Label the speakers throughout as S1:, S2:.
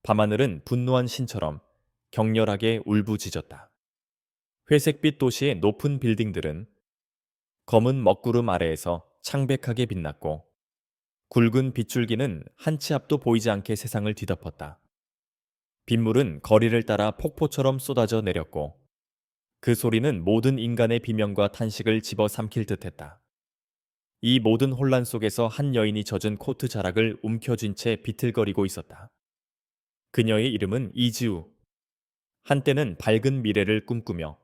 S1: 밤하늘은 분노한 신처럼 격렬하게 울부짖었다. 회색빛 도시의 높은 빌딩들은 검은 먹구름 아래에서 창백하게 빛났고 굵은 빗줄기는 한 치 앞도 보이지 않게 세상을 뒤덮었다. 빗물은 거리를 따라 폭포처럼 쏟아져 내렸고 그 소리는 모든 인간의 비명과 탄식을 집어삼킬 듯했다. 이 모든 혼란 속에서 한 여인이 젖은 코트 자락을 움켜쥔 채 비틀거리고 있었다. 그녀의 이름은 이지우. 한때는 밝은 미래를 꿈꾸며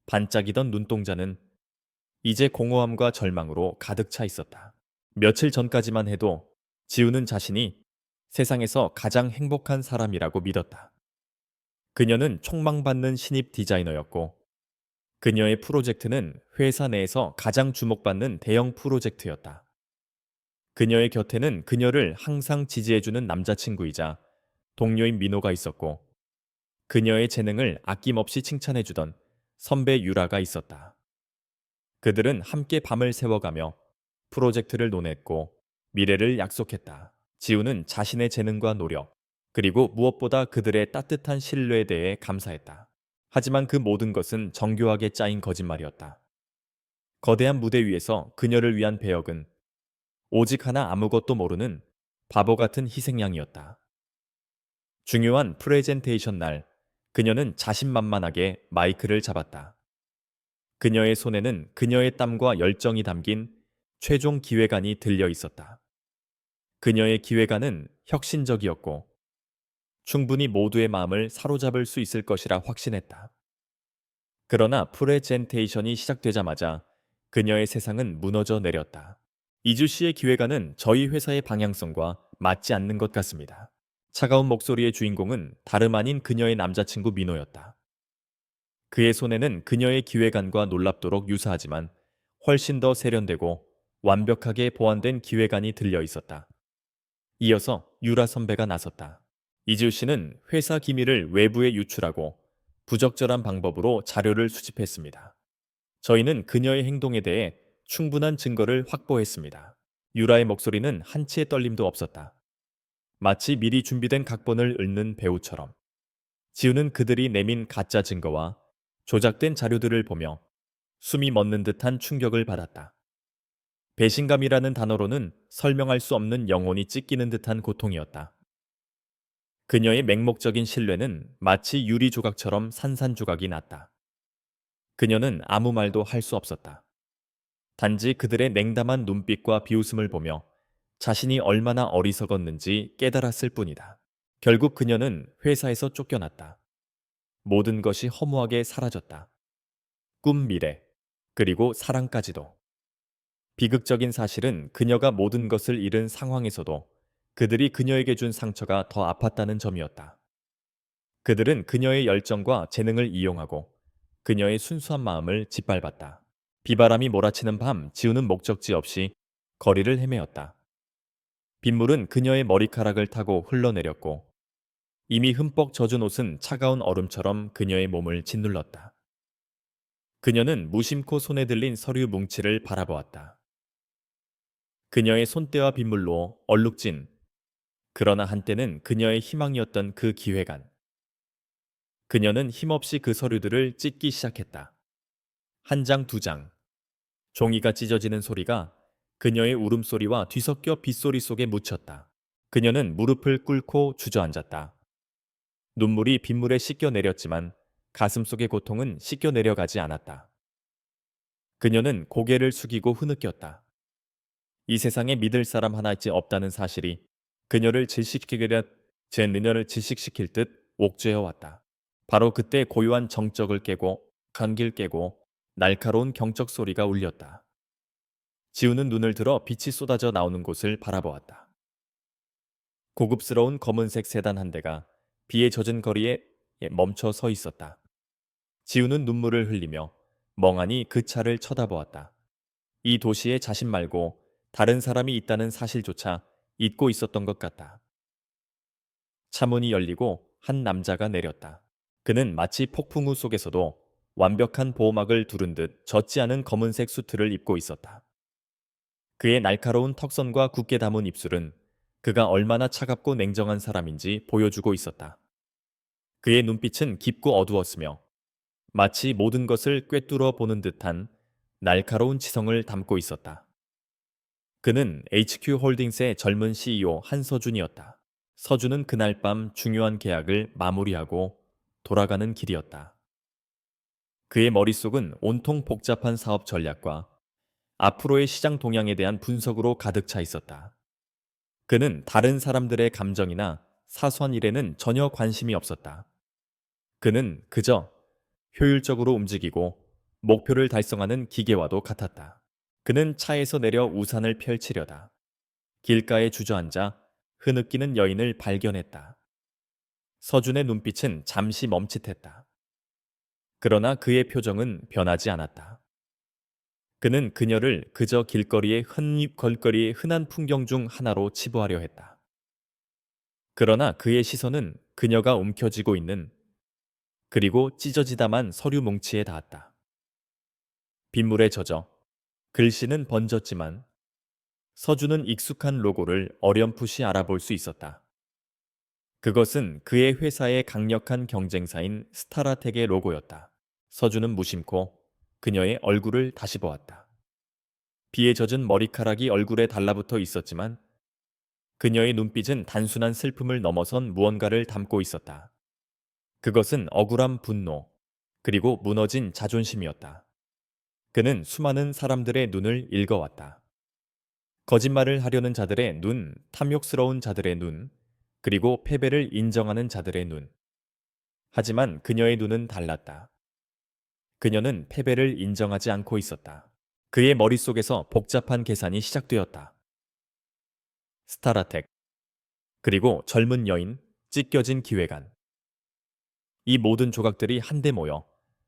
S1: 반짝이던 눈동자는 이제 공허함과 절망으로 가득 차 있었다. 며칠 전까지만 해도 지우는 자신이 세상에서 가장 행복한 사람이라고 믿었다. 그녀는 촉망받는 신입 디자이너였고 그녀의 프로젝트는 회사 내에서 가장 주목받는 대형 프로젝트였다. 그녀의 곁에는 그녀를 항상 지지해주는 남자친구이자 동료인 민호가 있었고 그녀의 재능을 아낌없이 칭찬해주던 선배 유라가 있었다. 그들은 함께 밤을 새워가며 프로젝트를 논했고 미래를 약속했다. 지우는 자신의 재능과 노력, 그리고 무엇보다 그들의 따뜻한 신뢰에 대해 감사했다. 하지만 그 모든 것은 정교하게 짜인 거짓말이었다. 거대한 무대 위에서 그녀를 위한 배역은 오직 하나 아무것도 모르는 바보 같은 희생양이었다. 중요한 프레젠테이션 날, 그녀는 자신만만하게 마이크를 잡았다. 그녀의 손에는 그녀의 땀과 열정이 담긴 최종 기획안이 들려 있었다. 그녀의 기획안은 혁신적이었고 충분히 모두의 마음을 사로잡을 수 있을 것이라 확신했다. 그러나 프레젠테이션이 시작되자마자 그녀의 세상은 무너져 내렸다. 이주 씨의 기획안은 저희 회사의 방향성과 맞지 않는 것 같습니다. 차가운 목소리의 주인공은 다름 아닌 그녀의 남자친구 민호였다. 그의 손에는 그녀의 기획안과 놀랍도록 유사하지만 훨씬 더 세련되고 완벽하게 보완된 기획안이 들려 있었다. 이어서 유라 선배가 나섰다. 이지우 씨는 회사 기밀을 외부에 유출하고 부적절한 방법으로 자료를 수집했습니다. 저희는 그녀의 행동에 대해 충분한 증거를 확보했습니다. 유라의 목소리는 한치의 떨림도 없었다. 마치 미리 준비된 각본을 읽는 배우처럼. 지우는 그들이 내민 가짜 증거와 조작된 자료들을 보며 숨이 멎는 듯한 충격을 받았다. 배신감이라는 단어로는 설명할 수 없는 영혼이 찢기는 듯한 고통이었다. 그녀의 맹목적인 신뢰는 마치 유리 조각처럼 산산조각이 났다. 그녀는 아무 말도 할 수 없었다. 단지 그들의 냉담한 눈빛과 비웃음을 보며 자신이 얼마나 어리석었는지 깨달았을 뿐이다. 결국 그녀는 회사에서 쫓겨났다. 모든 것이 허무하게 사라졌다. 꿈, 미래, 그리고 사랑까지도. 비극적인 사실은 그녀가 모든 것을 잃은 상황에서도 그들이 그녀에게 준 상처가 더 아팠다는 점이었다. 그들은 그녀의 열정과 재능을 이용하고 그녀의 순수한 마음을 짓밟았다. 비바람이 몰아치는 밤, 지우는 목적지 없이 거리를 헤매었다. 빗물은 그녀의 머리카락을 타고 흘러내렸고 이미 흠뻑 젖은 옷은 차가운 얼음처럼 그녀의 몸을 짓눌렀다. 그녀는 무심코 손에 들린 서류 뭉치를 바라보았다. 그녀의 손때와 빗물로 얼룩진, 그러나 한때는 그녀의 희망이었던 그 기획안. 그녀는 힘없이 그 서류들을 찢기 시작했다. 한 장, 두 장. 종이가 찢어지는 소리가 그녀의 울음소리와 뒤섞여 빗소리 속에 묻혔다. 그녀는 무릎을 꿇고 주저앉았다. 눈물이 빗물에 씻겨 내렸지만 가슴 속의 고통은 씻겨 내려가지 않았다. 그녀는 고개를 숙이고 흐느꼈다. 이 세상에 믿을 사람 하나쯤 없다는 사실이 그녀를 질식시킬 듯 옥죄어 왔다. 바로 그때 고요한 정적을 깨고 감기를 깨고 날카로운 경적 소리가 울렸다. 지우는 눈을 들어 빛이 쏟아져 나오는 곳을 바라보았다. 고급스러운 검은색 세단 한 대가 비에 젖은 거리에 멈춰 서 있었다. 지우는 눈물을 흘리며 멍하니 그 차를 쳐다보았다. 이 도시에 자신 말고 다른 사람이 있다는 사실조차 잊고 있었던 것 같다. 차문이 열리고 한 남자가 내렸다. 그는 마치 폭풍우 속에서도 완벽한 보호막을 두른 듯 젖지 않은 검은색 수트를 입고 있었다. 그의 날카로운 턱선과 굳게 담은 입술은 그가 얼마나 차갑고 냉정한 사람인지 보여주고 있었다. 그의 눈빛은 깊고 어두웠으며 마치 모든 것을 꿰뚫어 보는 듯한 날카로운 지성을 담고 있었다. 그는 HQ 홀딩스의 젊은 CEO 한서준이었다. 서준은 그날 밤 중요한 계약을 마무리하고 돌아가는 길이었다. 그의 머릿속은 온통 복잡한 사업 전략과 앞으로의 시장 동향에 대한 분석으로 가득 차 있었다. 그는 다른 사람들의 감정이나 사소한 일에는 전혀 관심이 없었다. 그는 그저 효율적으로 움직이고 목표를 달성하는 기계와도 같았다. 그는 차에서 내려 우산을 펼치려다 길가에 주저앉아 흐느끼는 여인을 발견했다. 서준의 눈빛은 잠시 멈칫했다. 그러나 그의 표정은 변하지 않았다. 그는 그녀를 그저 걸거리의 흔한 풍경 중 하나로 치부하려 했다. 그러나 그의 시선은 그녀가 움켜쥐고 있는 그리고 찢어지다만 서류 뭉치에 닿았다. 빗물에 젖어 글씨는 번졌지만 서준은 익숙한 로고를 어렴풋이 알아볼 수 있었다. 그것은 그의 회사의 강력한 경쟁사인 스타라텍의 로고였다. 서준은 무심코 그녀의 얼굴을 다시 보았다. 비에 젖은 머리카락이 얼굴에 달라붙어 있었지만 그녀의 눈빛은 단순한 슬픔을 넘어선 무언가를 담고 있었다. 그것은 억울한 분노, 그리고 무너진 자존심이었다. 그는 수많은 사람들의 눈을 읽어왔다. 거짓말을 하려는 자들의 눈, 탐욕스러운 자들의 눈, 그리고 패배를 인정하는 자들의 눈. 하지만 그녀의 눈은 달랐다. 그녀는 패배를 인정하지 않고 있었다. 그의 머릿속에서 복잡한 계산이 시작되었다. 스타라텍, 그리고 젊은 여인, 찢겨진 기획안. 이 모든 조각들이 한데 모여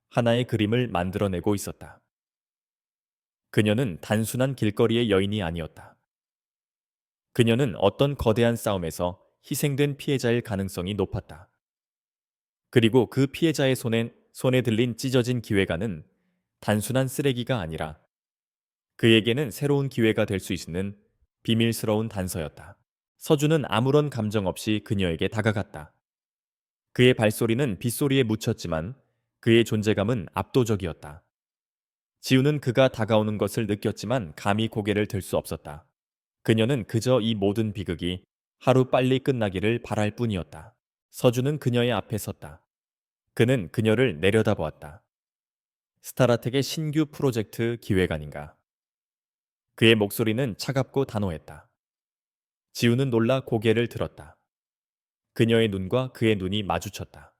S1: 하나의 그림을 만들어내고 있었다. 그녀는 단순한 길거리의 여인이 아니었다. 그녀는 어떤 거대한 싸움에서 희생된 피해자일 가능성이 높았다. 그리고 그 피해자의 손에 들린 찢어진 기회가는 단순한 쓰레기가 아니라 그에게는 새로운 기회가 될 수 있는 비밀스러운 단서였다. 서준은 아무런 감정 없이 그녀에게 다가갔다. 그의 발소리는 빗소리에 묻혔지만 그의 존재감은 압도적이었다. 지우는 그가 다가오는 것을 느꼈지만 감히 고개를 들 수 없었다. 그녀는 그저 이 모든 비극이 하루 빨리 끝나기를 바랄 뿐이었다. 서준은 그녀의 앞에 섰다. 그는 그녀를 내려다보았다. 스타라텍의 신규 프로젝트 기획안인가? 그의 목소리는 차갑고 단호했다. 지우는 놀라 고개를 들었다. 그녀의 눈과 그의 눈이 마주쳤다.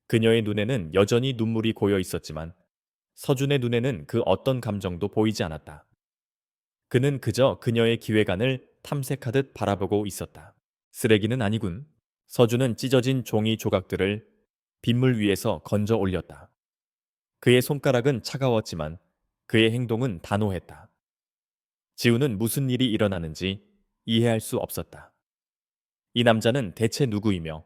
S1: 그녀의 눈에는 여전히 눈물이 고여 있었지만 서준의 눈에는 그 어떤 감정도 보이지 않았다. 그는 그저 그녀의 기획안을 탐색하듯 바라보고 있었다. 쓰레기는 아니군. 서준은 찢어진 종이 조각들을 빗물 위에서 건져 올렸다. 그의 손가락은 차가웠지만 그의 행동은 단호했다. 지우는 무슨 일이 일어나는지 이해할 수 없었다. 이 남자는 대체 누구이며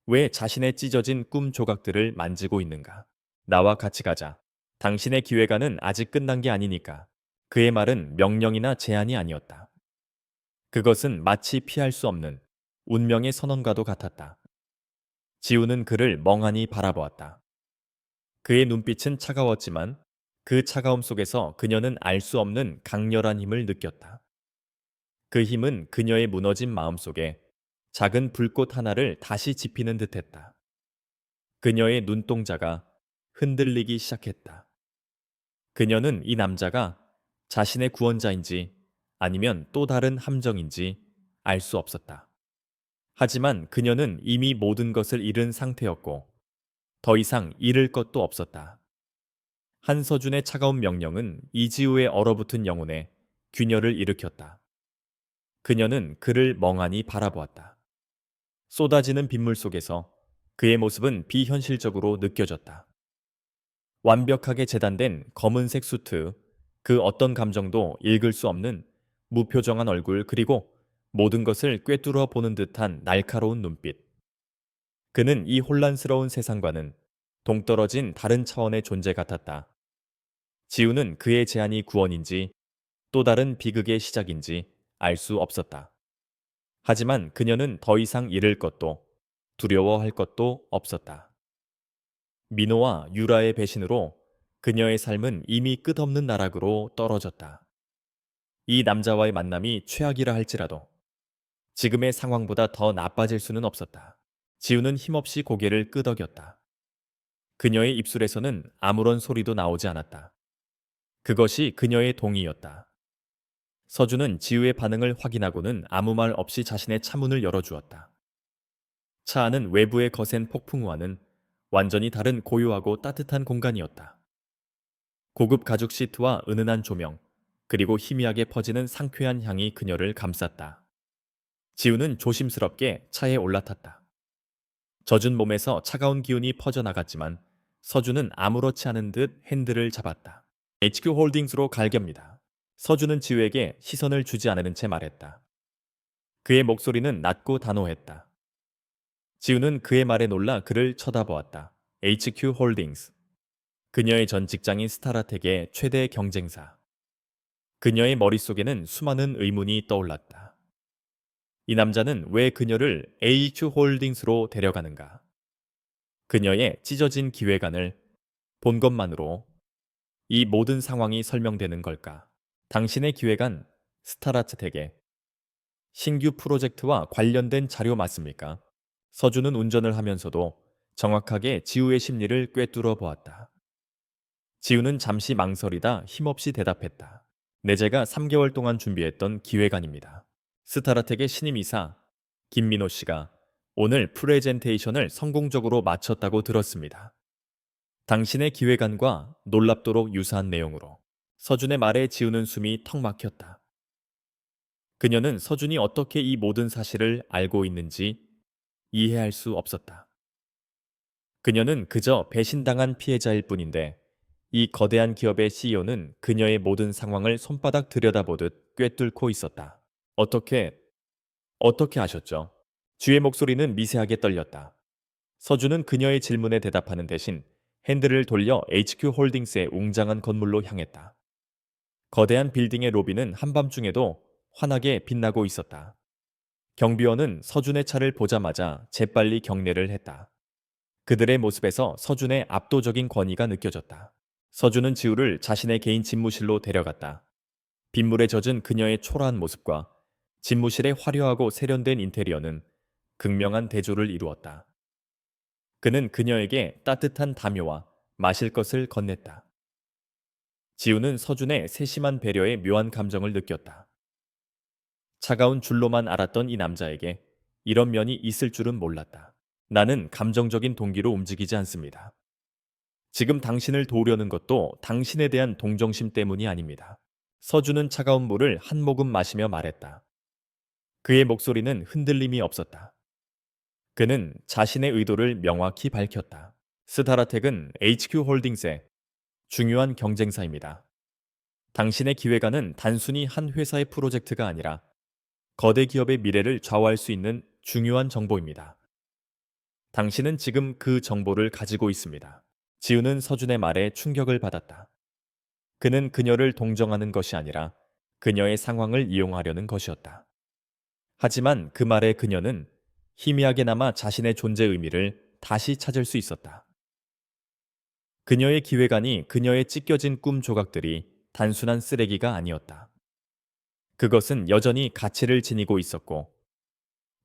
S1: 왜 자신의 찢어진 꿈 조각들을 만지고 있는가? 나와 같이 가자. 당신의 기획안은 아직 끝난 게 아니니까. 그의 말은 명령이나 제안이 아니었다. 그것은 마치 피할 수 없는 운명의 선언과도 같았다. 지우는 그를 멍하니 바라보았다. 그의 눈빛은 차가웠지만 그 차가움 속에서 그녀는 알 수 없는 강렬한 힘을 느꼈다. 그 힘은 그녀의 무너진 마음 속에 작은 불꽃 하나를 다시 지피는 듯했다. 그녀의 눈동자가 흔들리기 시작했다. 그녀는 이 남자가 자신의 구원자인지 아니면 또 다른 함정인지 알 수 없었다. 하지만 그녀는 이미 모든 것을 잃은 상태였고 더 이상 잃을 것도 없었다. 한서준의 차가운 명령은 이지우의 얼어붙은 영혼에 균열을 일으켰다. 그녀는 그를 멍하니 바라보았다. 쏟아지는 빗물 속에서 그의 모습은 비현실적으로 느껴졌다. 완벽하게 재단된 검은색 수트, 그 어떤 감정도 읽을 수 없는 무표정한 얼굴, 그리고 모든 것을 꿰뚫어 보는 듯한 날카로운 눈빛. 그는 이 혼란스러운 세상과는 동떨어진 다른 차원의 존재 같았다. 지우는 그의 제안이 구원인지 또 다른 비극의 시작인지 알 수 없었다. 하지만 그녀는 더 이상 잃을 것도 두려워할 것도 없었다. 민호와 유라의 배신으로 그녀의 삶은 이미 끝없는 나락으로 떨어졌다. 이 남자와의 만남이 최악이라 할지라도 지금의 상황보다 더 나빠질 수는 없었다. 지우는 힘없이 고개를 끄덕였다. 그녀의 입술에서는 아무런 소리도 나오지 않았다. 그것이 그녀의 동의였다. 서준은 지우의 반응을 확인하고는 아무 말 없이 자신의 차문을 열어주었다. 차 안은 외부의 거센 폭풍우와는 완전히 다른 고요하고 따뜻한 공간이었다. 고급 가죽 시트와 은은한 조명, 그리고 희미하게 퍼지는 상쾌한 향이 그녀를 감쌌다. 지우는 조심스럽게 차에 올라탔다. 젖은 몸에서 차가운 기운이 퍼져나갔지만 서준은 아무렇지 않은 듯 핸들을 잡았다. HQ 홀딩스로 갈깁니다. 서준은 지우에게 시선을 주지 않은 채 말했다. 그의 목소리는 낮고 단호했다. 지우는 그의 말에 놀라 그를 쳐다보았다. HQ 홀딩스. 그녀의 전 직장인 스타라텍의 최대 경쟁사. 그녀의 머릿속에는 수많은 의문이 떠올랐다. 이 남자는 왜 그녀를 HQ 홀딩스로 데려가는가? 그녀의 찢어진 기획안을 본 것만으로 이 모든 상황이 설명되는 걸까? 당신의 기획안 스타라텍의 신규 프로젝트와 관련된 자료 맞습니까? 서준은 운전을 하면서도 정확하게 지우의 심리를 꿰뚫어 보았다. 지우는 잠시 망설이다 힘없이 대답했다. 내제가 3개월 동안 준비했던 기획안입니다. 스타라텍의 신임이사 김민호 씨가 오늘 프레젠테이션을 성공적으로 마쳤다고 들었습니다. 당신의 기획안과 놀랍도록 유사한 내용으로 서준의 말에 지우는 숨이 턱 막혔다. 그녀는 서준이 어떻게 이 모든 사실을 알고 있는지 이해할 수 없었다. 그녀는 그저 배신당한 피해자일 뿐인데 이 거대한 기업의 CEO는 그녀의 모든 상황을 손바닥 들여다보듯 꿰뚫고 있었다. 어떻게 아셨죠? 쥐의 목소리는 미세하게 떨렸다. 서준은 그녀의 질문에 대답하는 대신 핸들을 돌려 HQ 홀딩스의 웅장한 건물로 향했다. 거대한 빌딩의 로비는 한밤중에도 환하게 빛나고 있었다. 경비원은 서준의 차를 보자마자 재빨리 경례를 했다. 그들의 모습에서 서준의 압도적인 권위가 느껴졌다. 서준은 지우를 자신의 개인 집무실로 데려갔다. 빗물에 젖은 그녀의 초라한 모습과 집무실의 화려하고 세련된 인테리어는 극명한 대조를 이루었다. 그는 그녀에게 따뜻한 담요와 마실 것을 건넸다. 지우는 서준의 세심한 배려에 묘한 감정을 느꼈다. 차가운 줄로만 알았던 이 남자에게 이런 면이 있을 줄은 몰랐다. 나는 감정적인 동기로 움직이지 않습니다. 지금 당신을 도우려는 것도 당신에 대한 동정심 때문이 아닙니다. 서준은 차가운 물을 한 모금 마시며 말했다. 그의 목소리는 흔들림이 없었다. 그는 자신의 의도를 명확히 밝혔다. 스타라텍은 HQ 홀딩스의 중요한 경쟁사입니다. 당신의 기획안은 단순히 한 회사의 프로젝트가 아니라 거대 기업의 미래를 좌우할 수 있는 중요한 정보입니다. 당신은 지금 그 정보를 가지고 있습니다. 지우는 서준의 말에 충격을 받았다. 그는 그녀를 동정하는 것이 아니라 그녀의 상황을 이용하려는 것이었다. 하지만 그 말에 그녀는 희미하게나마 자신의 존재 의미를 다시 찾을 수 있었다. 그녀의 기획안이 그녀의 찢겨진 꿈 조각들이 단순한 쓰레기가 아니었다. 그것은 여전히 가치를 지니고 있었고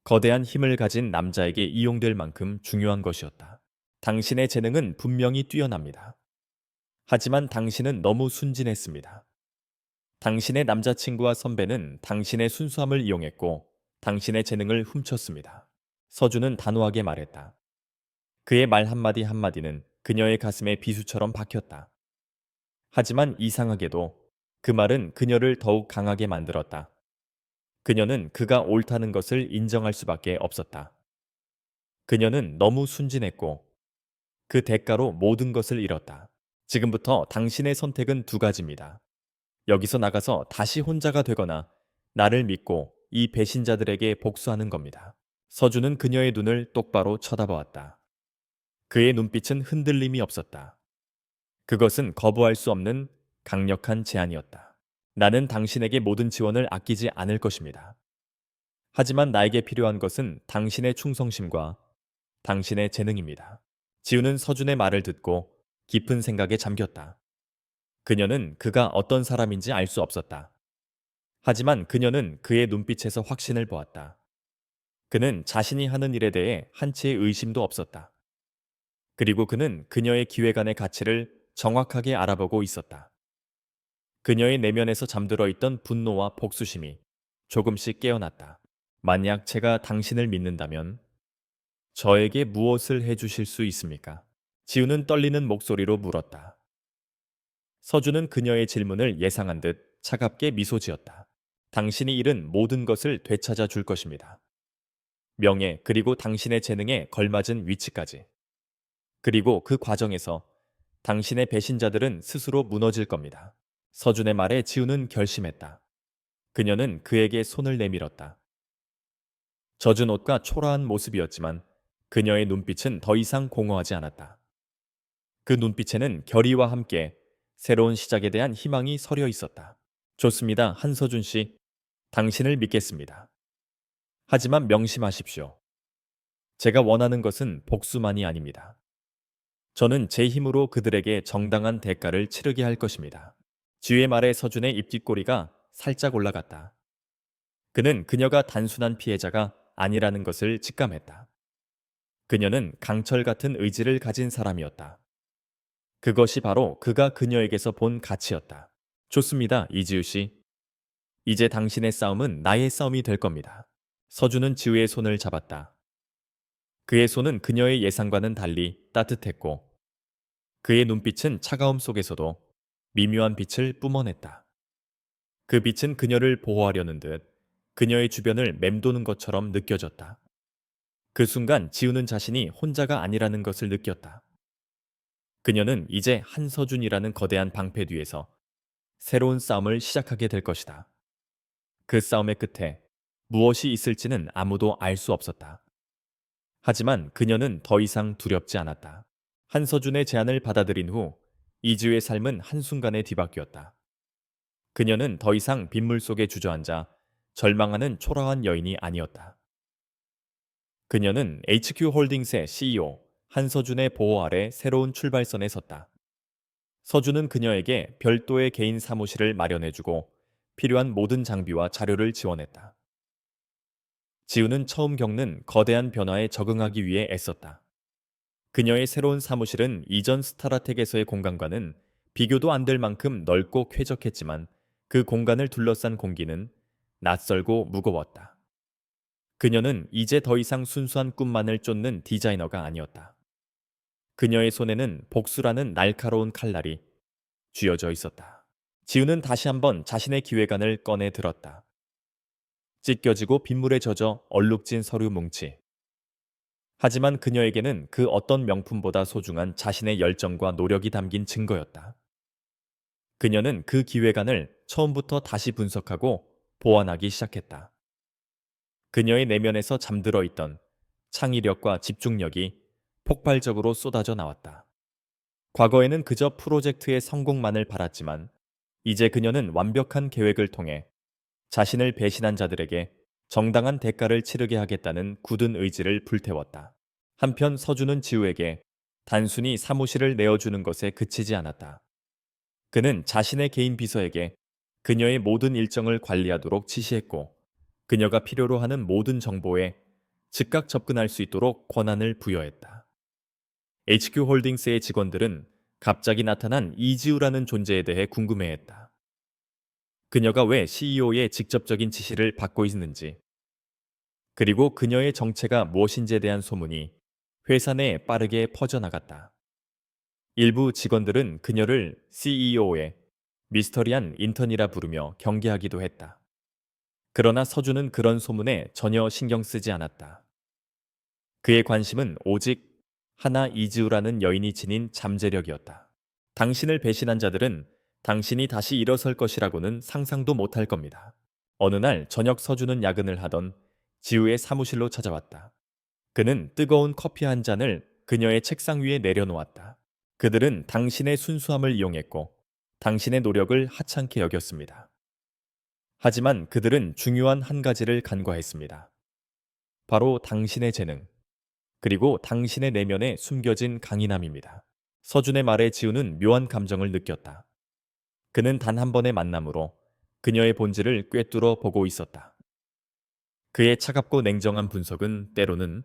S1: 거대한 힘을 가진 남자에게 이용될 만큼 중요한 것이었다. 당신의 재능은 분명히 뛰어납니다. 하지만 당신은 너무 순진했습니다. 당신의 남자친구와 선배는 당신의 순수함을 이용했고 당신의 재능을 훔쳤습니다. 서준은 단호하게 말했다. 그의 말 한마디 한마디는 그녀의 가슴에 비수처럼 박혔다. 하지만 이상하게도 그 말은 그녀를 더욱 강하게 만들었다. 그녀는 그가 옳다는 것을 인정할 수밖에 없었다. 그녀는 너무 순진했고 그 대가로 모든 것을 잃었다. 지금부터 당신의 선택은 두 가지입니다. 여기서 나가서 다시 혼자가 되거나 나를 믿고 이 배신자들에게 복수하는 겁니다. 서준은 그녀의 눈을 똑바로 쳐다보았다. 그의 눈빛은 흔들림이 없었다. 그것은 거부할 수 없는 강력한 제안이었다. 나는 당신에게 모든 지원을 아끼지 않을 것입니다. 하지만 나에게 필요한 것은 당신의 충성심과 당신의 재능입니다. 지우는 서준의 말을 듣고 깊은 생각에 잠겼다. 그녀는 그가 어떤 사람인지 알 수 없었다. 하지만 그녀는 그의 눈빛에서 확신을 보았다. 그는 자신이 하는 일에 대해 한치의 의심도 없었다. 그리고 그는 그녀의 기획안의 가치를 정확하게 알아보고 있었다. 그녀의 내면에서 잠들어 있던 분노와 복수심이 조금씩 깨어났다. 만약 제가 당신을 믿는다면 저에게 무엇을 해주실 수 있습니까? 지우는 떨리는 목소리로 물었다. 서준은 그녀의 질문을 예상한 듯 차갑게 미소 지었다. 당신이 잃은 모든 것을 되찾아 줄 것입니다. 명예 그리고 당신의 재능에 걸맞은 위치까지. 그리고 그 과정에서 당신의 배신자들은 스스로 무너질 겁니다. 서준의 말에 지우는 결심했다. 그녀는 그에게 손을 내밀었다. 젖은 옷과 초라한 모습이었지만 그녀의 눈빛은 더 이상 공허하지 않았다. 그 눈빛에는 결의와 함께 새로운 시작에 대한 희망이 서려 있었다. 좋습니다, 한서준 씨. 당신을 믿겠습니다. 하지만 명심하십시오. 제가 원하는 것은 복수만이 아닙니다. 저는 제 힘으로 그들에게 정당한 대가를 치르게 할 것입니다. 지휘의 말에 서준의 입뒷꼬리가 살짝 올라갔다. 그는 그녀가 단순한 피해자가 아니라는 것을 직감했다. 그녀는 강철 같은 의지를 가진 사람이었다. 그것이 바로 그가 그녀에게서 본 가치였다. 좋습니다, 이지우 씨. 이제 당신의 싸움은 나의 싸움이 될 겁니다. 서준은 지우의 손을 잡았다. 그의 손은 그녀의 예상과는 달리 따뜻했고 그의 눈빛은 차가움 속에서도 미묘한 빛을 뿜어냈다. 그 빛은 그녀를 보호하려는 듯 그녀의 주변을 맴도는 것처럼 느껴졌다. 그 순간 지우는 자신이 혼자가 아니라는 것을 느꼈다. 그녀는 이제 한서준이라는 거대한 방패 뒤에서 새로운 싸움을 시작하게 될 것이다. 그 싸움의 끝에 무엇이 있을지는 아무도 알 수 없었다. 하지만 그녀는 더 이상 두렵지 않았다. 한서준의 제안을 받아들인 후 이지우의 삶은 한순간에 뒤바뀌었다. 그녀는 더 이상 빗물 속에 주저앉아 절망하는 초라한 여인이 아니었다. 그녀는 HQ홀딩스의 CEO 한서준의 보호 아래 새로운 출발선에 섰다. 서준은 그녀에게 별도의 개인 사무실을 마련해주고 필요한 모든 장비와 자료를 지원했다. 지우는 처음 겪는 거대한 변화에 적응하기 위해 애썼다. 그녀의 새로운 사무실은 이전 스타라텍에서의 공간과는 비교도 안 될 만큼 넓고 쾌적했지만 그 공간을 둘러싼 공기는 낯설고 무거웠다. 그녀는 이제 더 이상 순수한 꿈만을 쫓는 디자이너가 아니었다. 그녀의 손에는 복수라는 날카로운 칼날이 쥐어져 있었다. 지우는 다시 한번 자신의 기획안을 꺼내 들었다. 찢겨지고 빗물에 젖어 얼룩진 서류 뭉치. 하지만 그녀에게는 그 어떤 명품보다 소중한 자신의 열정과 노력이 담긴 증거였다. 그녀는 그 기획안을 처음부터 다시 분석하고 보완하기 시작했다. 그녀의 내면에서 잠들어 있던 창의력과 집중력이 폭발적으로 쏟아져 나왔다. 과거에는 그저 프로젝트의 성공만을 바랐지만 이제 그녀는 완벽한 계획을 통해 자신을 배신한 자들에게 정당한 대가를 치르게 하겠다는 굳은 의지를 불태웠다. 한편 서준은 지우에게 단순히 사무실을 내어주는 것에 그치지 않았다. 그는 자신의 개인 비서에게 그녀의 모든 일정을 관리하도록 지시했고 그녀가 필요로 하는 모든 정보에 즉각 접근할 수 있도록 권한을 부여했다. HQ홀딩스의 직원들은 갑자기 나타난 이지우라는 존재에 대해 궁금해했다. 그녀가 왜 CEO의 직접적인 지시를 받고 있는지, 그리고 그녀의 정체가 무엇인지에 대한 소문이 회사 내에 빠르게 퍼져나갔다. 일부 직원들은 그녀를 CEO의 미스터리한 인턴이라 부르며 경계하기도 했다. 그러나 서준은 그런 소문에 전혀 신경 쓰지 않았다. 그의 관심은 오직 하나 이즈우라는 여인이 지닌 잠재력이었다. 당신을 배신한 자들은 당신이 다시 일어설 것이라고는 상상도 못할 겁니다. 어느 날 저녁 서준은 야근을 하던 지우의 사무실로 찾아왔다. 그는 뜨거운 커피 한 잔을 그녀의 책상 위에 내려놓았다. 그들은 당신의 순수함을 이용했고 당신의 노력을 하찮게 여겼습니다. 하지만 그들은 중요한 한 가지를 간과했습니다. 바로 당신의 재능, 그리고 당신의 내면에 숨겨진 강인함입니다. 서준의 말에 지우는 묘한 감정을 느꼈다. 그는 단 한 번의 만남으로 그녀의 본질을 꿰뚫어 보고 있었다. 그의 차갑고 냉정한 분석은 때로는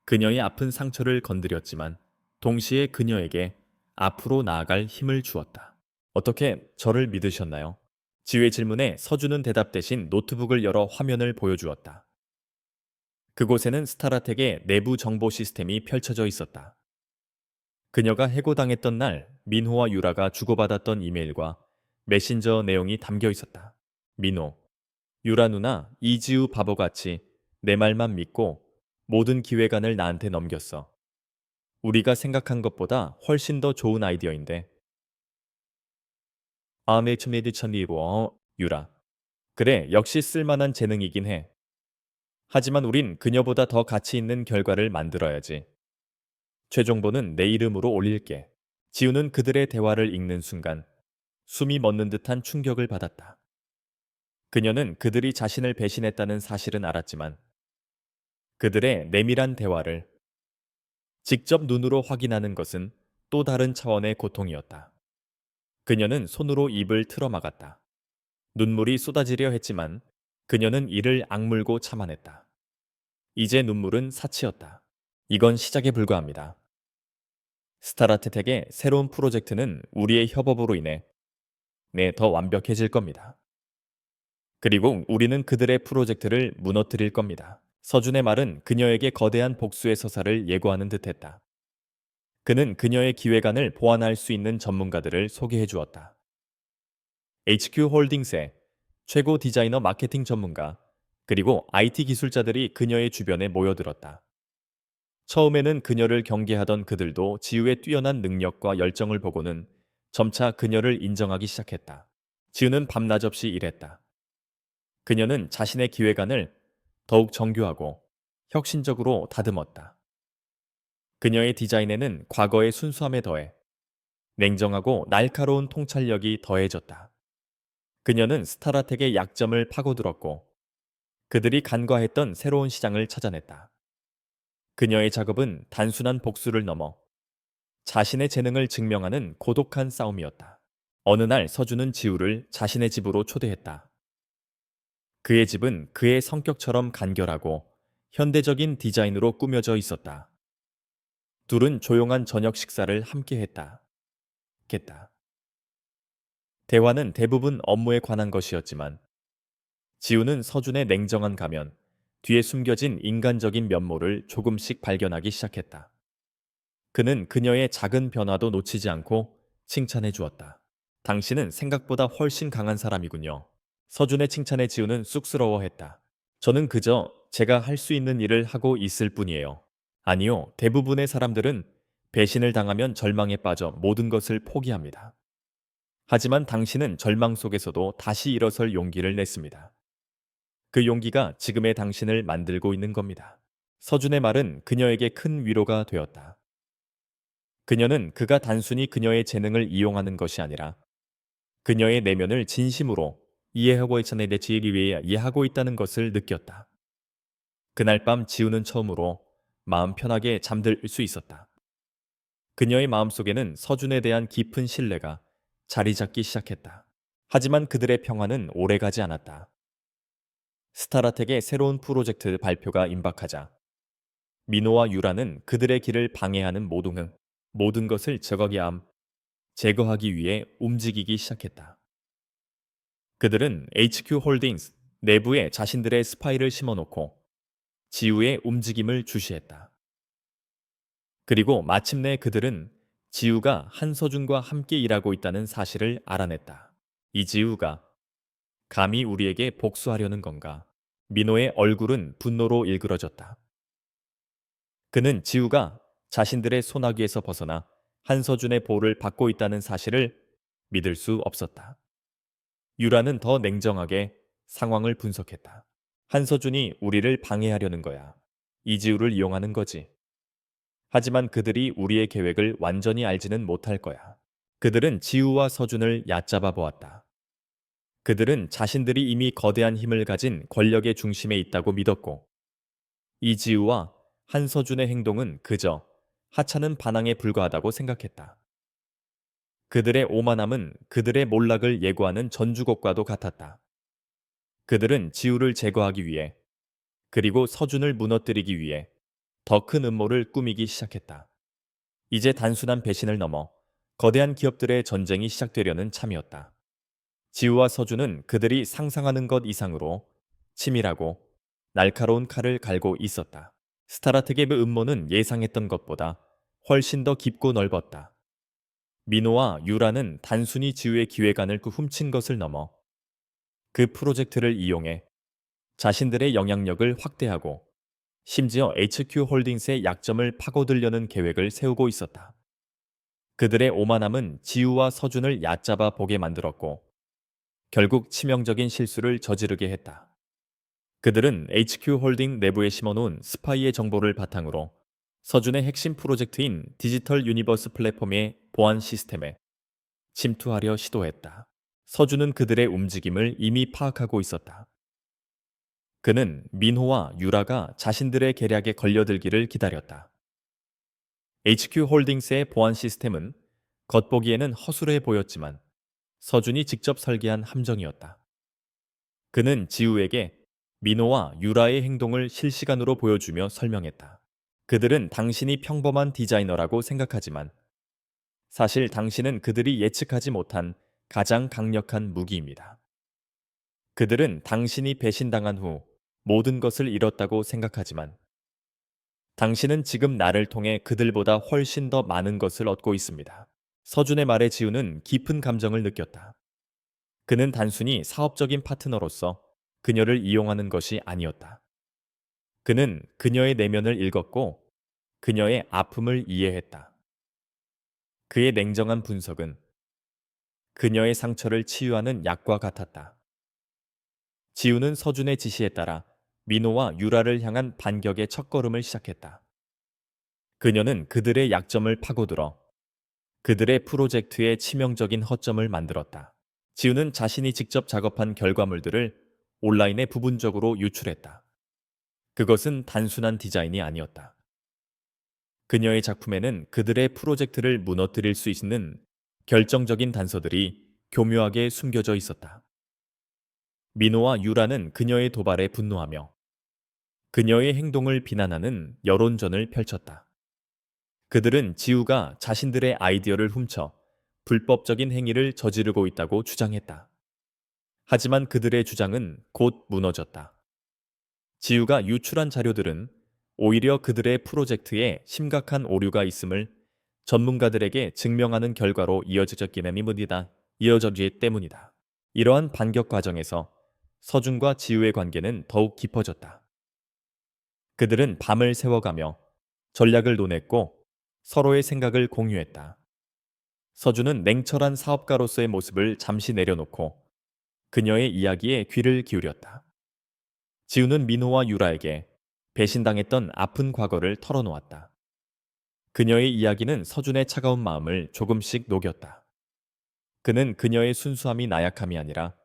S1: 그녀의 아픈 상처를 건드렸지만 동시에 그녀에게 앞으로 나아갈 힘을 주었다. 어떻게 저를 믿으셨나요? 지우의 질문에 서준은 대답 대신 노트북을 열어 화면을 보여주었다. 그곳에는 스타라텍의 내부 정보 시스템이 펼쳐져 있었다. 그녀가 해고당했던 날 민호와 유라가 주고받았던 이메일과 메신저 내용이 담겨 있었다. 민호, 유라 누나 이지우 바보같이 내 말만 믿고 모든 기획안을 나한테 넘겼어. 우리가 생각한 것보다 훨씬 더 좋은 아이디어인데. 아메츠메드 천리워 유라. 그래, 역시 쓸만한 재능이긴 해. 하지만 우린 그녀보다 더 가치 있는 결과를 만들어야지. 최종본은 내 이름으로 올릴게. 지우는 그들의 대화를 읽는 순간 숨이 멎는 듯한 충격을 받았다. 그녀는 그들이 자신을 배신했다는 사실은 알았지만 그들의 내밀한 대화를 직접 눈으로 확인하는 것은 또 다른 차원의 고통이었다. 그녀는 손으로 입을 틀어막았다. 눈물이 쏟아지려 했지만 그녀는 이를 악물고 참아냈다. 이제 눈물은 사치였다. 이건 시작에 불과합니다. 스타라테텍의 새로운 프로젝트는 우리의 협업으로 인해 더 완벽해질 겁니다. 그리고 우리는 그들의 프로젝트를 무너뜨릴 겁니다. 서준의 말은 그녀에게 거대한 복수의 서사를 예고하는 듯했다. 그는 그녀의 기획안을 보완할 수 있는 전문가들을 소개해 주었다. HQ 홀딩스의 최고 디자이너 마케팅 전문가, 그리고 IT 기술자들이 그녀의 주변에 모여들었다. 처음에는 그녀를 경계하던 그들도 지우의 뛰어난 능력과 열정을 보고는 점차 그녀를 인정하기 시작했다. 지우는 밤낮 없이 일했다. 그녀는 자신의 기획안을 더욱 정교하고 혁신적으로 다듬었다. 그녀의 디자인에는 과거의 순수함에 더해 냉정하고 날카로운 통찰력이 더해졌다. 그녀는 스타라텍의 약점을 파고들었고 그들이 간과했던 새로운 시장을 찾아냈다. 그녀의 작업은 단순한 복수를 넘어 자신의 재능을 증명하는 고독한 싸움이었다. 어느 날 서준은 지우를 자신의 집으로 초대했다. 그의 집은 그의 성격처럼 간결하고 현대적인 디자인으로 꾸며져 있었다. 둘은 조용한 저녁 식사를 함께 했다. 겠다. 대화는 대부분 업무에 관한 것이었지만 지우는 서준의 냉정한 가면, 뒤에 숨겨진 인간적인 면모를 조금씩 발견하기 시작했다. 그는 그녀의 작은 변화도 놓치지 않고 칭찬해 주었다. 당신은 생각보다 훨씬 강한 사람이군요. 서준의 칭찬에 지우는 쑥스러워했다. 저는 그저 제가 할 수 있는 일을 하고 있을 뿐이에요. 아니요, 대부분의 사람들은 배신을 당하면 절망에 빠져 모든 것을 포기합니다. 하지만 당신은 절망 속에서도 다시 일어설 용기를 냈습니다. 그 용기가 지금의 당신을 만들고 있는 겁니다. 서준의 말은 그녀에게 큰 위로가 되었다. 그녀는 그가 단순히 그녀의 재능을 이용하는 것이 아니라 그녀의 내면을 진심으로 이해하고 있잖아에 대치기 위해 이해하고 있다는 것을 느꼈다. 그날 밤 지우는 처음으로 마음 편하게 잠들 수 있었다. 그녀의 마음속에는 서준에 대한 깊은 신뢰가 자리 잡기 시작했다. 하지만 그들의 평화는 오래가지 않았다. 스타라텍의 새로운 프로젝트 발표가 임박하자 민호와 유라는 그들의 길을 방해하는 모든 것을 제거하기 위해 움직이기 시작했다. 그들은 HQ 홀딩스 내부에 자신들의 스파이를 심어놓고 지우의 움직임을 주시했다. 그리고 마침내 그들은 지우가 한서준과 함께 일하고 있다는 사실을 알아냈다. 이 지우가 감히 우리에게 복수하려는 건가? 민호의 얼굴은 분노로 일그러졌다. 그는 지우가 자신들의 소나기에서 벗어나 한서준의 보호를 받고 있다는 사실을 믿을 수 없었다. 유라는 더 냉정하게 상황을 분석했다. 한서준이 우리를 방해하려는 거야. 이지우를 이용하는 거지. 하지만 그들이 우리의 계획을 완전히 알지는 못할 거야. 그들은 지우와 서준을 얕잡아 보았다. 그들은 자신들이 이미 거대한 힘을 가진 권력의 중심에 있다고 믿었고, 이지우와 한서준의 행동은 그저 하찮은 반항에 불과하다고 생각했다. 그들의 오만함은 그들의 몰락을 예고하는 전주곡과도 같았다. 그들은 지우를 제거하기 위해, 그리고 서준을 무너뜨리기 위해 더 큰 음모를 꾸미기 시작했다. 이제 단순한 배신을 넘어 거대한 기업들의 전쟁이 시작되려는 참이었다. 지우와 서준은 그들이 상상하는 것 이상으로 치밀하고 날카로운 칼을 갈고 있었다. 스타라텍의 음모는 예상했던 것보다 훨씬 더 깊고 넓었다. 민호와 유라는 단순히 지우의 기획안을 훔친 것을 넘어 그 프로젝트를 이용해 자신들의 영향력을 확대하고 심지어 HQ 홀딩스의 약점을 파고들려는 계획을 세우고 있었다. 그들의 오만함은 지우와 서준을 얕잡아 보게 만들었고 결국 치명적인 실수를 저지르게 했다. 그들은 HQ 홀딩 내부에 심어놓은 스파이의 정보를 바탕으로 서준의 핵심 프로젝트인 디지털 유니버스 플랫폼의 보안 시스템에 침투하려 시도했다. 서준은 그들의 움직임을 이미 파악하고 있었다. 그는 민호와 유라가 자신들의 계략에 걸려들기를 기다렸다. HQ 홀딩스의 보안 시스템은 겉보기에는 허술해 보였지만 서준이 직접 설계한 함정이었다. 그는 지우에게 민호와 유라의 행동을 실시간으로 보여주며 설명했다. 그들은 당신이 평범한 디자이너라고 생각하지만 사실 당신은 그들이 예측하지 못한 가장 강력한 무기입니다. 그들은 당신이 배신당한 후 모든 것을 잃었다고 생각하지만 당신은 지금 나를 통해 그들보다 훨씬 더 많은 것을 얻고 있습니다. 서준의 말에 지우는 깊은 감정을 느꼈다. 그는 단순히 사업적인 파트너로서 그녀를 이용하는 것이 아니었다. 그는 그녀의 내면을 읽었고 그녀의 아픔을 이해했다. 그의 냉정한 분석은 그녀의 상처를 치유하는 약과 같았다. 지우는 서준의 지시에 따라 민호와 유라를 향한 반격의 첫걸음을 시작했다. 그녀는 그들의 약점을 파고들어 그들의 프로젝트의 치명적인 허점을 만들었다. 지우는 자신이 직접 작업한 결과물들을 온라인에 부분적으로 유출했다. 그것은 단순한 디자인이 아니었다. 그녀의 작품에는 그들의 프로젝트를 무너뜨릴 수 있는 결정적인 단서들이 교묘하게 숨겨져 있었다. 민호와 유라는 그녀의 도발에 분노하며 그녀의 행동을 비난하는 여론전을 펼쳤다. 그들은 지우가 자신들의 아이디어를 훔쳐 불법적인 행위를 저지르고 있다고 주장했다. 하지만 그들의 주장은 곧 무너졌다. 지우가 유출한 자료들은 오히려 그들의 프로젝트에 심각한 오류가 있음을 전문가들에게 증명하는 결과로 이어졌기 때문이다. 이러한 반격 과정에서 서준과 지우의 관계는 더욱 깊어졌다. 그들은 밤을 새워가며 전략을 논했고 서로의 생각을 공유했다. 서준은 냉철한 사업가로서의 모습을 잠시 내려놓고 그녀의 이야기에 귀를 기울였다. 지우는 민호와 유라에게 배신당했던 아픈 과거를 털어놓았다. 그녀의 이야기는 서준의 차가운 마음을 조금씩 녹였다. 그는 그녀의 순수함이 나약함이 아니라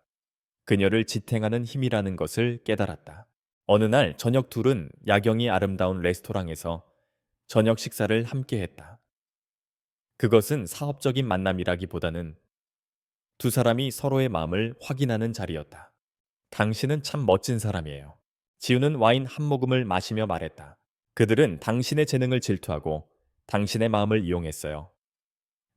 S1: 그녀를 지탱하는 힘이라는 것을 깨달았다. 어느 날 저녁 둘은 야경이 아름다운 레스토랑에서 저녁 식사를 함께 했다. 그것은 사업적인 만남이라기보다는 두 사람이 서로의 마음을 확인하는 자리였다. 당신은 참 멋진 사람이에요. 지우는 와인 한 모금을 마시며 말했다. 그들은 당신의 재능을 질투하고 당신의 마음을 이용했어요.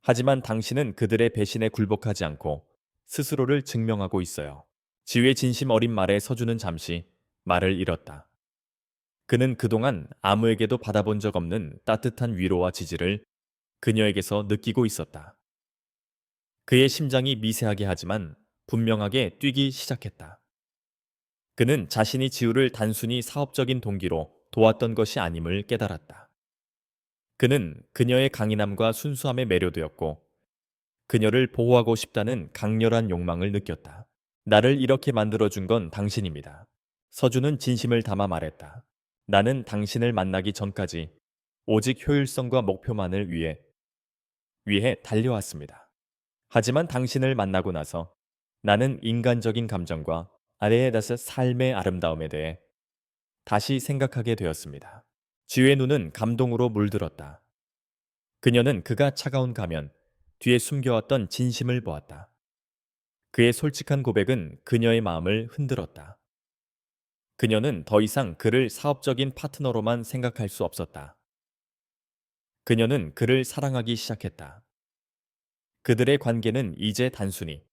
S1: 하지만 당신은 그들의 배신에 굴복하지 않고 스스로를 증명하고 있어요. 지우의 진심 어린 말에 서준은 잠시 말을 잃었다. 그는 그동안 아무에게도 받아본 적 없는 따뜻한 위로와 지지를 그녀에게서 느끼고 있었다. 그의 심장이 미세하게 하지만 분명하게 뛰기 시작했다. 그는 자신이 지우를 단순히 사업적인 동기로 도왔던 것이 아님을 깨달았다. 그는 그녀의 강인함과 순수함에 매료되었고 그녀를 보호하고 싶다는 강렬한 욕망을 느꼈다. 나를 이렇게 만들어준 건 당신입니다. 서준은 진심을 담아 말했다. 나는 당신을 만나기 전까지 오직 효율성과 목표만을 위해 달려왔습니다. 하지만 당신을 만나고 나서 나는 인간적인 감정과 아래에 닿은 삶의 아름다움에 대해 다시 생각하게 되었습니다. 지우의 눈은 감동으로 물들었다. 그녀는 그가 차가운 가면 뒤에 숨겨왔던 진심을 보았다. 그의 솔직한 고백은 그녀의 마음을 흔들었다. 그녀는 더 이상 그를 사업적인 파트너로만 생각할 수 없었다. 그녀는 그를 사랑하기 시작했다. 그들의 관계는 이제 단순히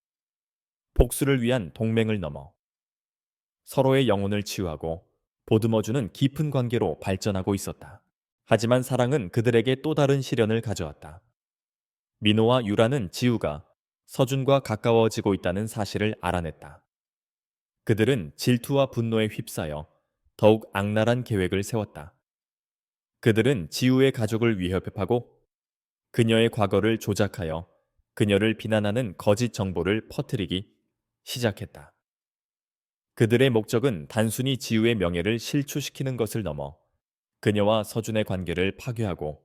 S1: 복수를 위한 동맹을 넘어 서로의 영혼을 치유하고 보듬어주는 깊은 관계로 발전하고 있었다. 하지만 사랑은 그들에게 또 다른 시련을 가져왔다. 민호와 유라는 지우가 서준과 가까워지고 있다는 사실을 알아냈다. 그들은 질투와 분노에 휩싸여 더욱 악랄한 계획을 세웠다. 그들은 지우의 가족을 위협하고 그녀의 과거를 조작하여 그녀를 비난하는 거짓 정보를 퍼뜨리기 시작했다. 그들의 목적은 단순히 지우의 명예를 실추시키는 것을 넘어 그녀와 서준의 관계를 파괴하고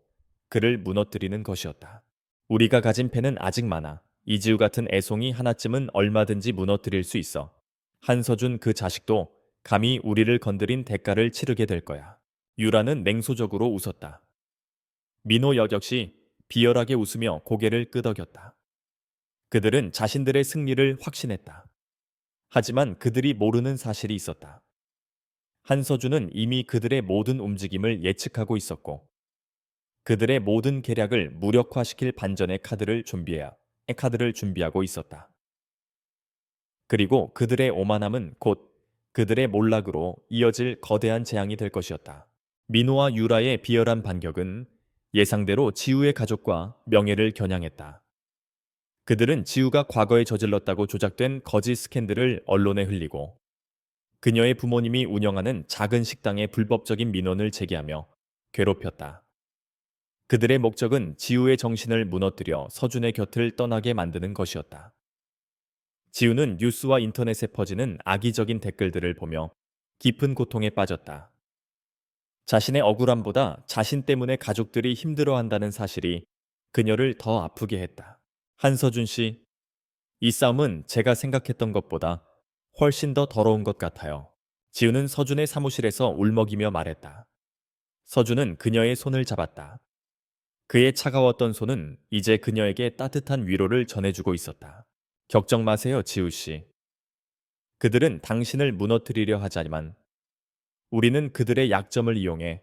S1: 그를 무너뜨리는 것이었다. 우리가 가진 패는 아직 많아. 이지우 같은 애송이 하나쯤은 얼마든지 무너뜨릴 수 있어. 한서준 그 자식도 감히 우리를 건드린 대가를 치르게 될 거야. 유라는 냉소적으로 웃었다. 민호 역시 비열하게 웃으며 고개를 끄덕였다. 그들은 자신들의 승리를 확신했다. 하지만 그들이 모르는 사실이 있었다. 한서준은 이미 그들의 모든 움직임을 예측하고 있었고 그들의 모든 계략을 무력화시킬 반전의 카드를 준비하고 있었다. 그리고 그들의 오만함은 곧 그들의 몰락으로 이어질 거대한 재앙이 될 것이었다. 민호와 유라의 비열한 반격은 예상대로 지우의 가족과 명예를 겨냥했다. 그들은 지우가 과거에 저질렀다고 조작된 거짓 스캔들을 언론에 흘리고 그녀의 부모님이 운영하는 작은 식당에 불법적인 민원을 제기하며 괴롭혔다. 그들의 목적은 지우의 정신을 무너뜨려 서준의 곁을 떠나게 만드는 것이었다. 지우는 뉴스와 인터넷에 퍼지는 악의적인 댓글들을 보며 깊은 고통에 빠졌다. 자신의 억울함보다 자신 때문에 가족들이 힘들어한다는 사실이 그녀를 더 아프게 했다. 한서준 씨, 이 싸움은 제가 생각했던 것보다 훨씬 더 더러운 것 같아요. 지우는 서준의 사무실에서 울먹이며 말했다. 서준은 그녀의 손을 잡았다. 그의 차가웠던 손은 이제 그녀에게 따뜻한 위로를 전해주고 있었다. 걱정 마세요, 지우 씨. 그들은 당신을 무너뜨리려 하자니만 우리는 그들의 약점을 이용해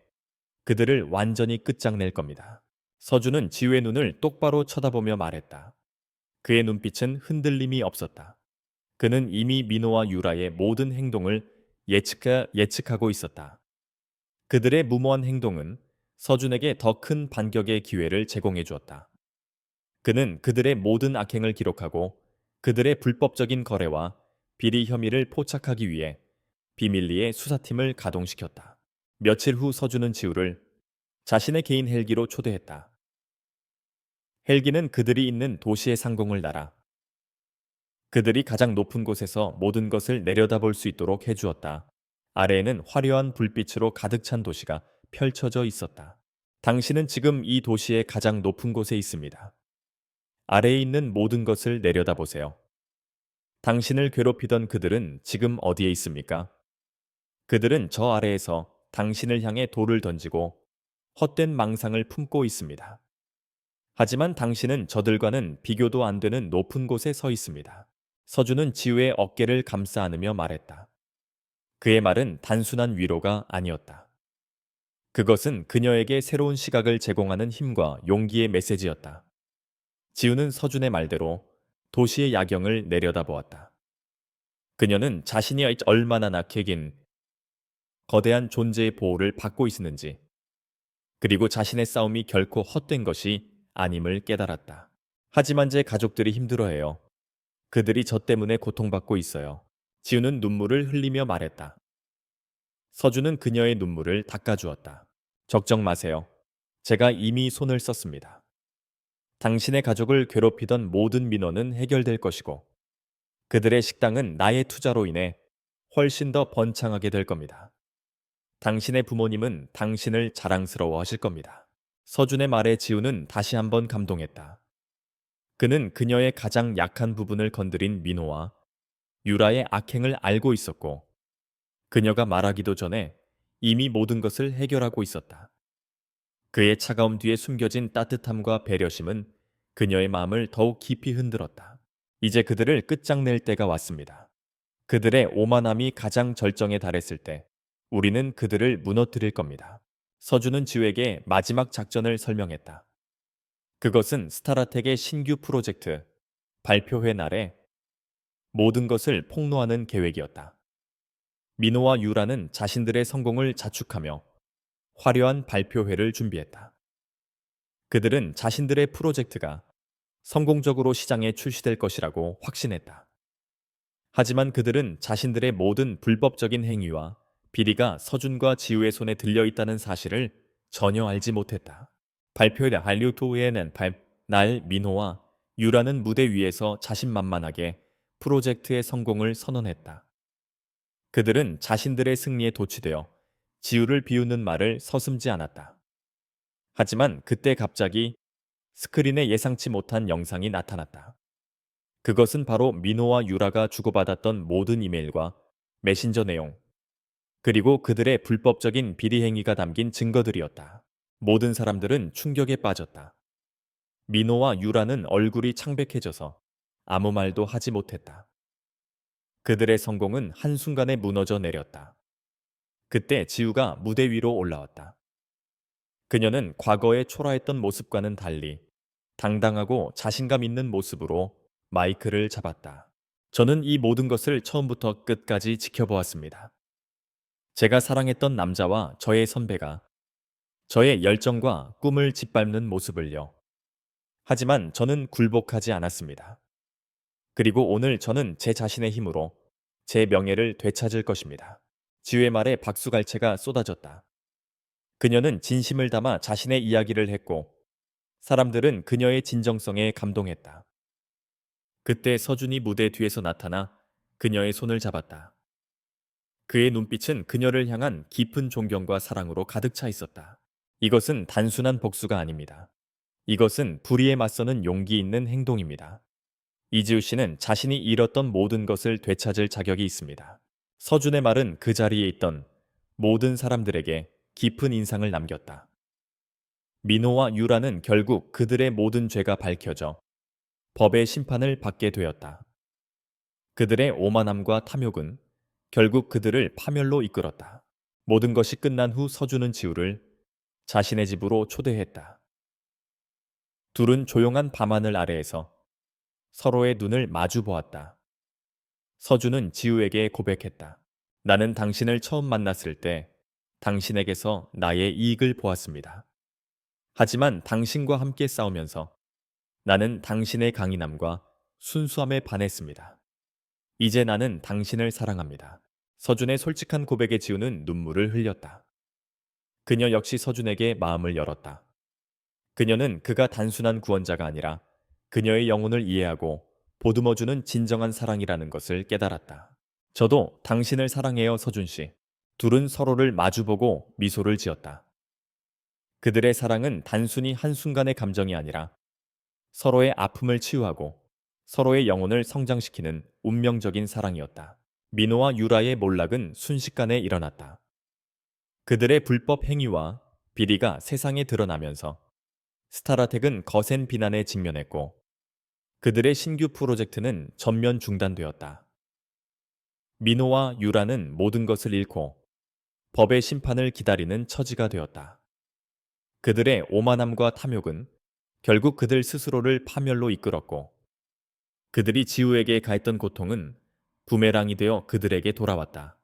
S1: 그들을 완전히 끝장낼 겁니다. 서준은 지우의 눈을 똑바로 쳐다보며 말했다. 그의 눈빛은 흔들림이 없었다. 그는 이미 민호와 유라의 모든 행동을 예측하고 있었다. 그들의 무모한 행동은 서준에게 더 큰 반격의 기회를 제공해 주었다. 그는 그들의 모든 악행을 기록하고 그들의 불법적인 거래와 비리 혐의를 포착하기 위해 비밀리에 수사팀을 가동시켰다. 며칠 후 서준은 지우를 자신의 개인 헬기로 초대했다. 헬기는 그들이 있는 도시의 상공을 날아 그들이 가장 높은 곳에서 모든 것을 내려다볼 수 있도록 해주었다. 아래에는 화려한 불빛으로 가득 찬 도시가 펼쳐져 있었다. 당신은 지금 이 도시의 가장 높은 곳에 있습니다. 아래에 있는 모든 것을 내려다보세요. 당신을 괴롭히던 그들은 지금 어디에 있습니까? 그들은 저 아래에서 당신을 향해 돌을 던지고 헛된 망상을 품고 있습니다. 하지만 당신은 저들과는 비교도 안 되는 높은 곳에 서 있습니다. 서준은 지우의 어깨를 감싸 안으며 말했다. 그의 말은 단순한 위로가 아니었다. 그것은 그녀에게 새로운 시각을 제공하는 힘과 용기의 메시지였다. 지우는 서준의 말대로 도시의 야경을 내려다보았다. 그녀는 자신이 얼마나 낙해긴 거대한 존재의 보호를 받고 있었는지, 그리고 자신의 싸움이 결코 헛된 것이 아님을 깨달았다. 하지만 제 가족들이 힘들어해요. 그들이 저 때문에 고통받고 있어요. 지우는 눈물을 흘리며 말했다. 서준은 그녀의 눈물을 닦아주었다. 걱정 마세요. 제가 이미 손을 썼습니다. 당신의 가족을 괴롭히던 모든 민원은 해결될 것이고 그들의 식당은 나의 투자로 인해 훨씬 더 번창하게 될 겁니다. 당신의 부모님은 당신을 자랑스러워하실 겁니다. 서준의 말에 지우는 다시 한번 감동했다. 그는 그녀의 가장 약한 부분을 건드린 민호와 유라의 악행을 알고 있었고 그녀가 말하기도 전에 이미 모든 것을 해결하고 있었다. 그의 차가움 뒤에 숨겨진 따뜻함과 배려심은 그녀의 마음을 더욱 깊이 흔들었다. 이제 그들을 끝장낼 때가 왔습니다. 그들의 오만함이 가장 절정에 달했을 때 우리는 그들을 무너뜨릴 겁니다. 서준은 지우에게 마지막 작전을 설명했다. 그것은 스타라텍의 신규 프로젝트 발표회 날에 모든 것을 폭로하는 계획이었다. 민호와 유라는 자신들의 성공을 자축하며 화려한 발표회를 준비했다. 그들은 자신들의 프로젝트가 성공적으로 시장에 출시될 것이라고 확신했다. 하지만 그들은 자신들의 모든 불법적인 행위와 비리가 서준과 지우의 손에 들려 있다는 사실을 전혀 알지 못했다. 발표회 한류토에는 날 민호와 유라는 무대 위에서 자신만만하게 프로젝트의 성공을 선언했다. 그들은 자신들의 승리에 도취되어 지우를 비웃는 말을 서슴지 않았다. 하지만 그때 갑자기 스크린에 예상치 못한 영상이 나타났다. 그것은 바로 민호와 유라가 주고받았던 모든 이메일과 메신저 내용, 그리고 그들의 불법적인 비리 행위가 담긴 증거들이었다. 모든 사람들은 충격에 빠졌다. 민호와 유라는 얼굴이 창백해져서 아무 말도 하지 못했다. 그들의 성공은 한순간에 무너져 내렸다. 그때 지우가 무대 위로 올라왔다. 그녀는 과거의 초라했던 모습과는 달리 당당하고 자신감 있는 모습으로 마이크를 잡았다. 저는 이 모든 것을 처음부터 끝까지 지켜보았습니다. 제가 사랑했던 남자와 저의 선배가 저의 열정과 꿈을 짓밟는 모습을요. 하지만 저는 굴복하지 않았습니다. 그리고 오늘 저는 제 자신의 힘으로 제 명예를 되찾을 것입니다. 지우의 말에 박수갈채가 쏟아졌다. 그녀는 진심을 담아 자신의 이야기를 했고 사람들은 그녀의 진정성에 감동했다. 그때 서준이 무대 뒤에서 나타나 그녀의 손을 잡았다. 그의 눈빛은 그녀를 향한 깊은 존경과 사랑으로 가득 차 있었다. 이것은 단순한 복수가 아닙니다. 이것은 불의에 맞서는 용기 있는 행동입니다. 이지우 씨는 자신이 잃었던 모든 것을 되찾을 자격이 있습니다. 서준의 말은 그 자리에 있던 모든 사람들에게 깊은 인상을 남겼다. 민호와 유라는 결국 그들의 모든 죄가 밝혀져 법의 심판을 받게 되었다. 그들의 오만함과 탐욕은 결국 그들을 파멸로 이끌었다. 모든 것이 끝난 후 서준은 지우를 자신의 집으로 초대했다. 둘은 조용한 밤하늘 아래에서 서로의 눈을 마주 보았다. 서준은 지우에게 고백했다. 나는 당신을 처음 만났을 때 당신에게서 나의 이익을 보았습니다. 하지만 당신과 함께 싸우면서 나는 당신의 강인함과 순수함에 반했습니다. 이제 나는 당신을 사랑합니다. 서준의 솔직한 고백에 지우는 눈물을 흘렸다. 그녀 역시 서준에게 마음을 열었다. 그녀는 그가 단순한 구원자가 아니라 그녀의 영혼을 이해하고 보듬어주는 진정한 사랑이라는 것을 깨달았다. 저도 당신을 사랑해요, 서준 씨. 둘은 서로를 마주보고 미소를 지었다. 그들의 사랑은 단순히 한순간의 감정이 아니라 서로의 아픔을 치유하고 서로의 영혼을 성장시키는 운명적인 사랑이었다. 민호와 유라의 몰락은 순식간에 일어났다. 그들의 불법 행위와 비리가 세상에 드러나면서 스타라텍은 거센 비난에 직면했고 그들의 신규 프로젝트는 전면 중단되었다. 민호와 유라는 모든 것을 잃고 법의 심판을 기다리는 처지가 되었다. 그들의 오만함과 탐욕은 결국 그들 스스로를 파멸로 이끌었고 그들이 지우에게 가했던 고통은 부메랑이 되어 그들에게 돌아왔다.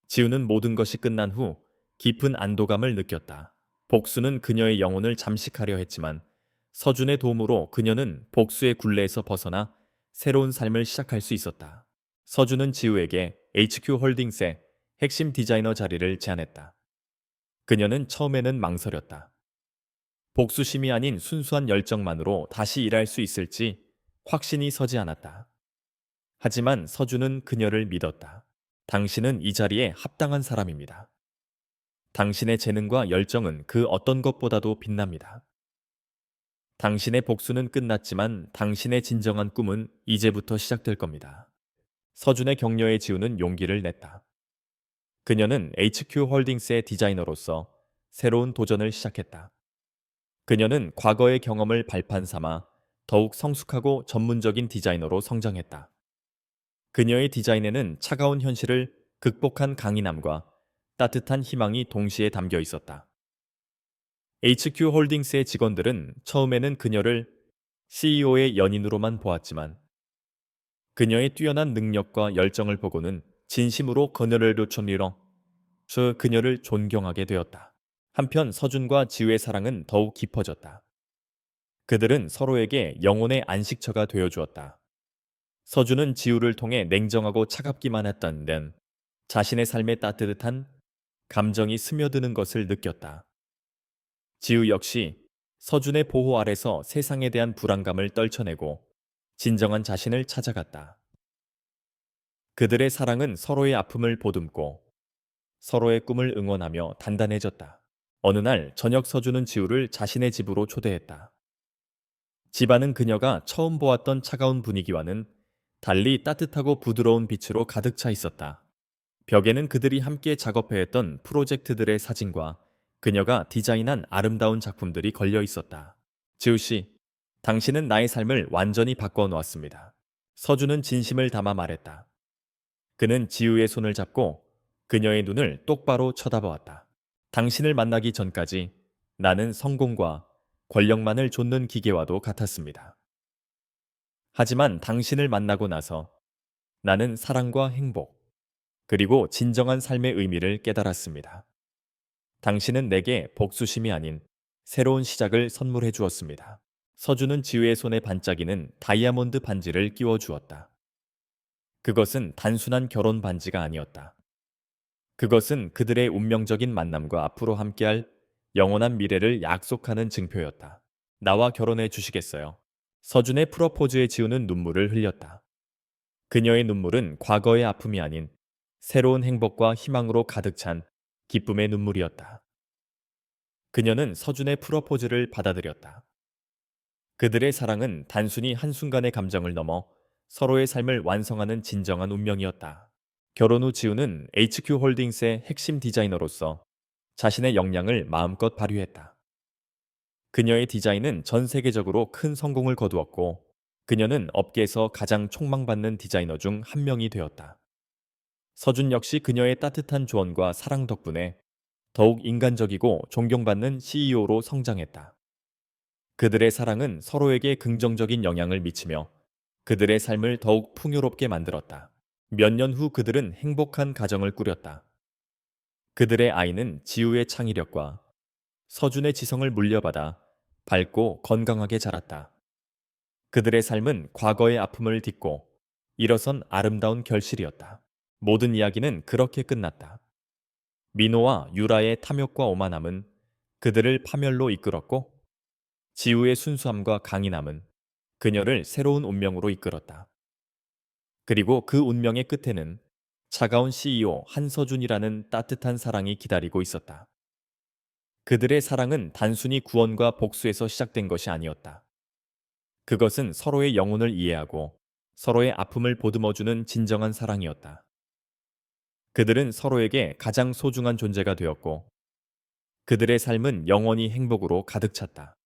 S1: 지우는 모든 것이 끝난 후 깊은 안도감을 느꼈다. 복수는 그녀의 영혼을 잠식하려 했지만 서준의 도움으로 그녀는 복수의 굴레에서 벗어나 새로운 삶을 시작할 수 있었다. 서준은 지우에게 HQ 홀딩스의 핵심 디자이너 자리를 제안했다. 그녀는 처음에는 망설였다. 복수심이 아닌 순수한 열정만으로 다시 일할 수 있을지 확신이 서지 않았다. 하지만 서준은 그녀를 믿었다. 당신은 이 자리에 합당한 사람입니다. 당신의 재능과 열정은 그 어떤 것보다도 빛납니다. 당신의 복수는 끝났지만 당신의 진정한 꿈은 이제부터 시작될 겁니다. 서준의 격려에 지우는 용기를 냈다. 그녀는 HQ 홀딩스의 디자이너로서 새로운 도전을 시작했다. 그녀는 과거의 경험을 발판 삼아 더욱 성숙하고 전문적인 디자이너로 성장했다. 그녀의 디자인에는 차가운 현실을 극복한 강인함과 따뜻한 희망이 동시에 담겨 있었다. HQ 홀딩스의 직원들은 처음에는 그녀를 CEO의 연인으로만 보았지만 그녀의 뛰어난 능력과 열정을 보고는 진심으로 그녀를 요청리러 그녀를 존경하게 되었다. 한편 서준과 지우의 사랑은 더욱 깊어졌다. 그들은 서로에게 영혼의 안식처가 되어 주었다. 서준은 지우를 통해 냉정하고 차갑기만 했던 데는 자신의 삶에 따뜻한 감정이 스며드는 것을 느꼈다. 지우 역시 서준의 보호 아래서 세상에 대한 불안감을 떨쳐내고 진정한 자신을 찾아갔다. 그들의 사랑은 서로의 아픔을 보듬고 서로의 꿈을 응원하며 단단해졌다. 어느 날 저녁 서준은 지우를 자신의 집으로 초대했다. 집안은 그녀가 처음 보았던 차가운 분위기와는 달리 따뜻하고 부드러운 빛으로 가득 차 있었다. 벽에는 그들이 함께 작업해했던 프로젝트들의 사진과 그녀가 디자인한 아름다운 작품들이 걸려 있었다. 지우 씨, 당신은 나의 삶을 완전히 바꿔 놓았습니다. 서준은 진심을 담아 말했다. 그는 지우의 손을 잡고 그녀의 눈을 똑바로 쳐다보았다. 당신을 만나기 전까지 나는 성공과 권력만을 좇는 기계와도 같았습니다. 하지만 당신을 만나고 나서 나는 사랑과 행복, 그리고 진정한 삶의 의미를 깨달았습니다. 당신은 내게 복수심이 아닌 새로운 시작을 선물해 주었습니다. 서준은 지우의 손에 반짝이는 다이아몬드 반지를 끼워 주었다. 그것은 단순한 결혼 반지가 아니었다. 그것은 그들의 운명적인 만남과 앞으로 함께할 영원한 미래를 약속하는 증표였다. 나와 결혼해 주시겠어요? 서준의 프러포즈에 지우는 눈물을 흘렸다. 그녀의 눈물은 과거의 아픔이 아닌 새로운 행복과 희망으로 가득 찬 기쁨의 눈물이었다. 그녀는 서준의 프러포즈를 받아들였다. 그들의 사랑은 단순히 한순간의 감정을 넘어 서로의 삶을 완성하는 진정한 운명이었다. 결혼 후 지우는 HQ 홀딩스의 핵심 디자이너로서 자신의 역량을 마음껏 발휘했다. 그녀의 디자인은 전 세계적으로 큰 성공을 거두었고, 그녀는 업계에서 가장 촉망받는 디자이너 중 한 명이 되었다. 서준 역시 그녀의 따뜻한 조언과 사랑 덕분에 더욱 인간적이고 존경받는 CEO로 성장했다. 그들의 사랑은 서로에게 긍정적인 영향을 미치며 그들의 삶을 더욱 풍요롭게 만들었다. 몇 년 후 그들은 행복한 가정을 꾸렸다. 그들의 아이는 지우의 창의력과 서준의 지성을 물려받아 밝고 건강하게 자랐다. 그들의 삶은 과거의 아픔을 딛고 일어선 아름다운 결실이었다. 모든 이야기는 그렇게 끝났다. 민호와 유라의 탐욕과 오만함은 그들을 파멸로 이끌었고, 지우의 순수함과 강인함은 그녀를 새로운 운명으로 이끌었다. 그리고 그 운명의 끝에는 차가운 CEO 한서준이라는 따뜻한 사랑이 기다리고 있었다. 그들의 사랑은 단순히 구원과 복수에서 시작된 것이 아니었다. 그것은 서로의 영혼을 이해하고 서로의 아픔을 보듬어주는 진정한 사랑이었다. 그들은 서로에게 가장 소중한 존재가 되었고, 그들의 삶은 영원히 행복으로 가득 찼다.